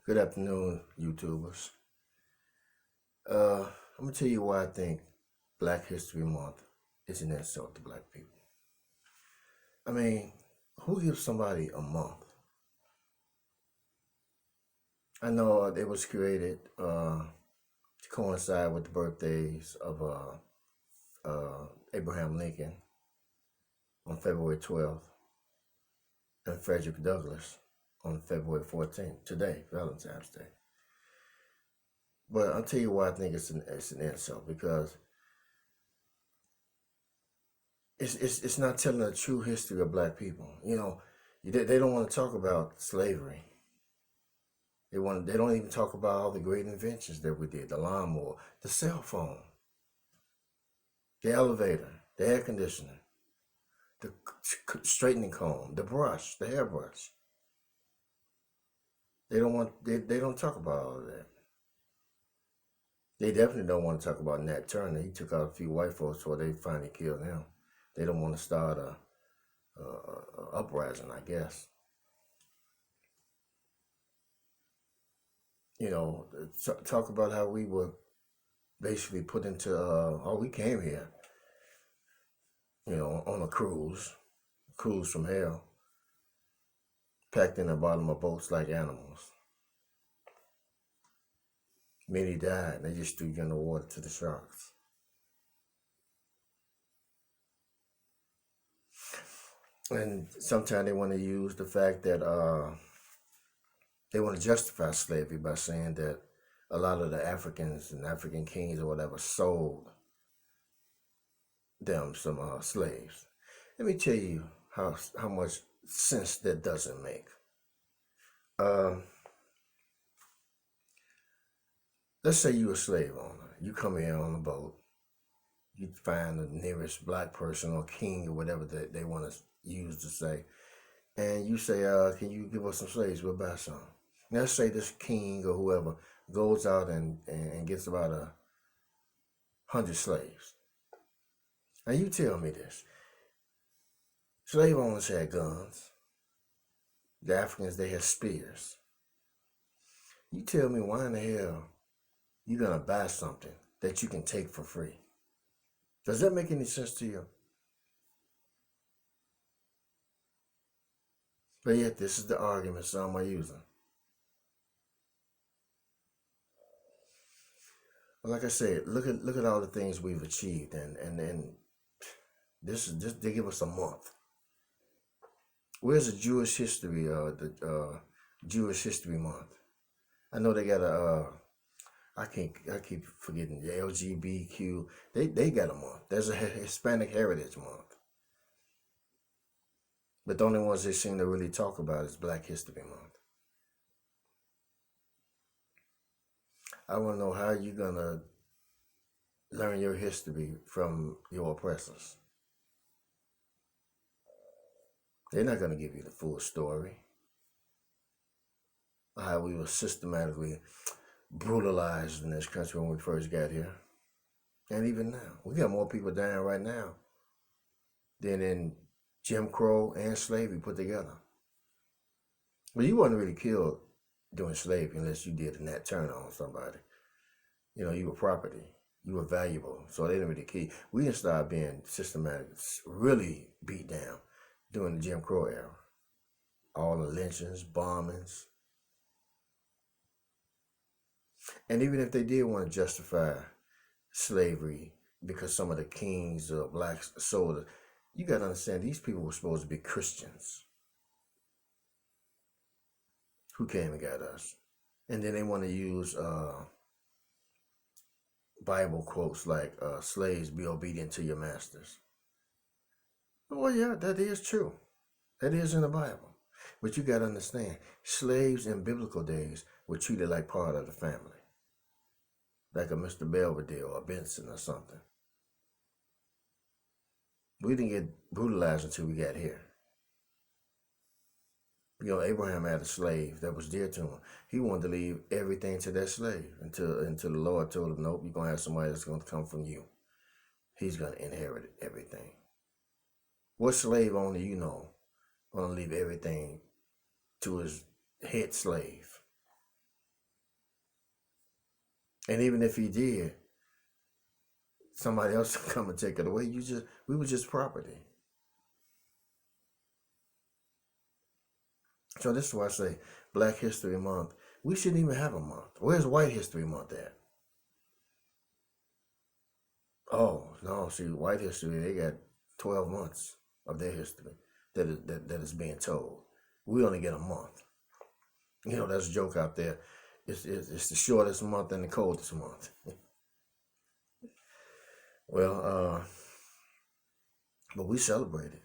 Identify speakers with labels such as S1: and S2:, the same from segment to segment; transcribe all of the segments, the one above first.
S1: Good afternoon, YouTubers. I'm gonna tell you why I think Black History Month is an insult to black people. I mean, who gives somebody a month? I know it was created to coincide with the birthdays of Abraham Lincoln on February 12th and Frederick Douglass on February 14th, today, Valentine's Day. But I'll tell you why I think it's an insult because it's not telling the true history of black people. They don't want to talk about slavery. They don't even talk about all the great inventions that we did: the lawnmower, the cell phone, the elevator, the air conditioner, the straightening comb, the brush, the hairbrush. They don't talk about all of that. They definitely don't want to talk about Nat Turner. He took out a few white folks before they finally killed him. They don't want to start a uprising, I guess. Talk about how we were basically put into, we came here, on a cruise from hell, packed in the bottom of boats like animals. Many died, and they just threw you in the water to the sharks. And sometimes they want to use the fact that they want to justify slavery by saying that a lot of the Africans and African kings or whatever sold them some slaves. Let me tell you how much sense that doesn't make. Let's say you're a slave owner. You come here on a boat. You find the nearest black person or king or whatever that they want to use to say, and you say, "Can you give us some slaves? We'll buy some." Let's say this king or whoever goes out and gets about 100 slaves. Now you tell me this. Slave owners had guns. The Africans, they had spears. You tell me why in the hell you're going to buy something that you can take for free? Does that make any sense to you? But yet this is the argument some are using. Like I said, look at all the things we've achieved, and this they give us a month. Where's the Jewish history? The Jewish History Month. I know they got I keep forgetting the LGBTQ. They got a month. There's a Hispanic Heritage Month. But the only ones they seem to really talk about is Black History Month. I want to know how you're gonna learn your history from your oppressors. They're not gonna give you the full story. How we were systematically brutalized in this country when we first got here. And even now. We got more people dying right now than in Jim Crow and slavery put together. Well, you wasn't really killed during slavery unless you did a Nat Turner on somebody. You were property. You were valuable. So they didn't really kill you. We didn't start being systematic, really beat down during the Jim Crow era. All the lynchings, bombings. And even if they did want to justify slavery because some of the kings or blacks sold it, you got to understand these people were supposed to be Christians who came and got us. And then they want to use Bible quotes like slaves, be obedient to your masters. Well, yeah, that is true. That is in the Bible. But you got to understand, slaves in biblical days were treated like part of the family. Like a Mr. Belvedere or a Benson or something. We didn't get brutalized until we got here. Abraham had a slave that was dear to him. He wanted to leave everything to that slave until the Lord told him, nope, you're going to have somebody that's going to come from you. He's going to inherit everything. What slave owner going to leave everything to his head slave? And even if he did, somebody else could come and take it away. We were just property. So this is why I say Black History Month. We shouldn't even have a month. Where's White History Month at? Oh no, see, White history, they got 12 months of their history that is being told. We only get a month. You know, that's a joke out there. It's the shortest month and the coldest month. Well, but we celebrate it.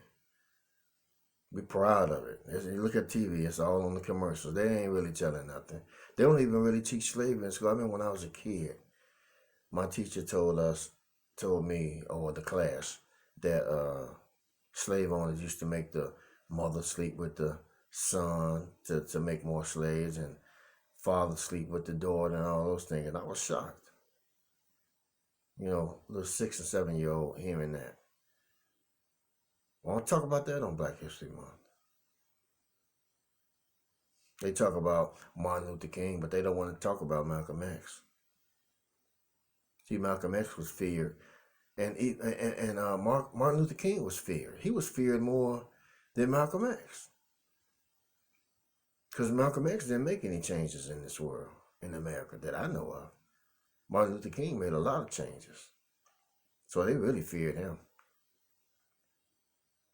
S1: We proud of it. As you look at TV, it's all on the commercials. They ain't really telling nothing. They don't even really teach slavery in school. I mean, when I was a kid, my teacher told me, or the class, that slave owners used to make the mother sleep with the son to make more slaves, and father sleep with the daughter, and all those things. And I was shocked. You know, little 6 and 7 year old hearing that. I want to talk about that on Black History Month. They talk about Martin Luther King, but they don't want to talk about Malcolm X. See, Malcolm X was feared, and Martin Luther King was feared. He was feared more than Malcolm X, because Malcolm X didn't make any changes in this world, in America, that I know of. Martin Luther King made a lot of changes, so they really feared him.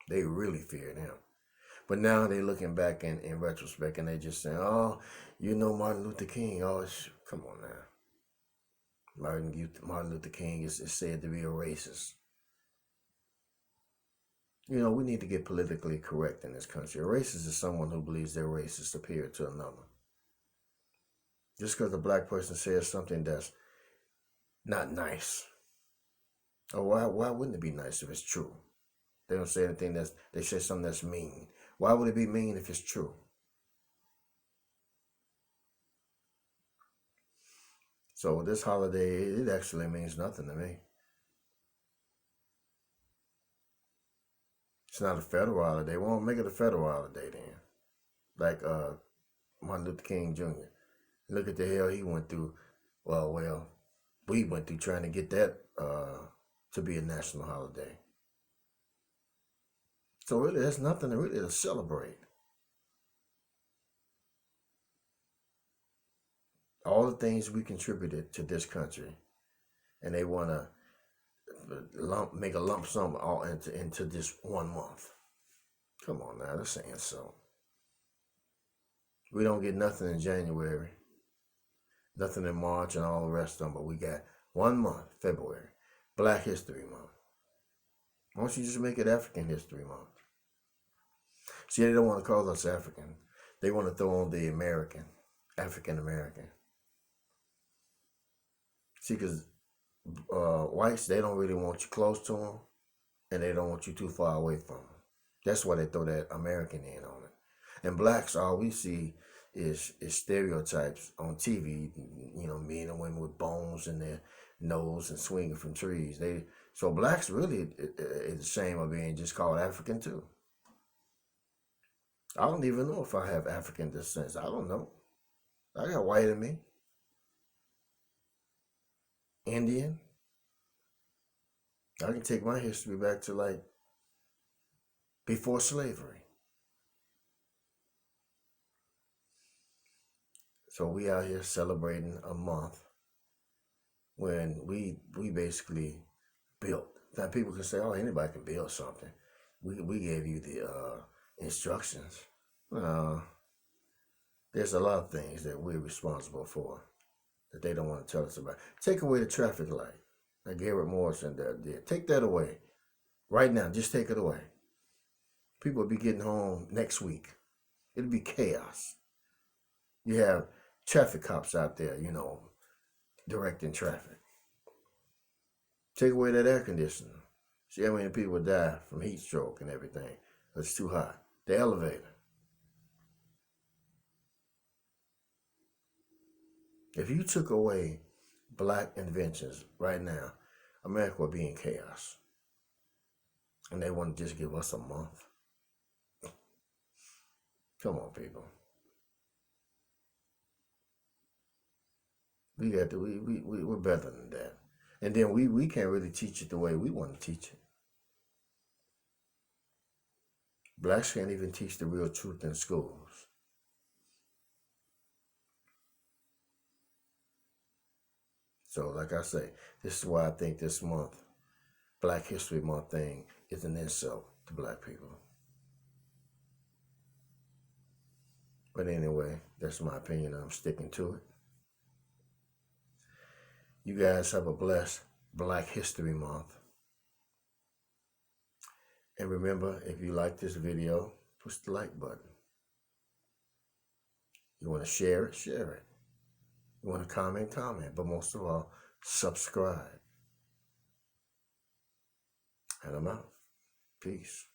S1: They really feared him. But now they're looking back in retrospect, and they just saying, "Oh, you know Martin Luther King? Oh, come on now." Martin Luther King is said to be a racist. You know, we need to get politically correct in this country. A racist is someone who believes their race is superior to another. Just because a black person says something that's not nice, or why wouldn't it be nice if it's true? They don't say anything they say something that's mean. Why would it be mean if it's true? So this holiday, it actually means nothing to me. It's not a federal holiday. We won't make it a federal holiday then. Like Martin Luther King Jr. Look at the hell he went through. Well, we went through trying to get that to be a national holiday. So really, there's nothing really to celebrate. All the things we contributed to this country, and they want to make a lump sum all into this one month. Come on now, that's saying so. We don't get nothing in January, nothing in March, and all the rest of them, but we got 1 month, February, Black History Month. Why don't you just make it African History Month? See, they don't want to call us African. They want to throw on the American, African American. See, because whites, they don't really want you close to them, and they don't want you too far away from them. That's why they throw that American in on it. And blacks, all we see is stereotypes on TV. You know, men and women with bones in their nose and swinging from trees. So blacks really is ashamed of being just called African too. I don't even know if I have African descent. I don't know. I got white in me, Indian. I can take my history back to like before slavery. So we out here celebrating a month when we basically built. Now people can say, "Oh, anybody can build something." We gave you the instructions. There's a lot of things that we're responsible for that they don't want to tell us about. Take away the traffic light, like Garrett Morrison did. Take that away right now. Just take it away. People will be getting home next week. It'll be chaos. You have traffic cops out there, you know, directing traffic. Take away that air conditioner. See how many people die from heat stroke and everything. It's too hot. The elevator. If you took away black inventions right now, America would be in chaos. And they want to just give us a month. Come on, people. We're better than that. And then we can't really teach it the way we want to teach it. Blacks can't even teach the real truth in schools. So, like I say, this is why I think this month, Black History Month thing, is an insult to black people. But anyway, that's my opinion. I'm sticking to it. You guys have a blessed Black History Month. And remember, if you like this video, push the like button. You want to share it? Share it. You want to comment? Comment. But most of all, subscribe. And I'm out. Peace.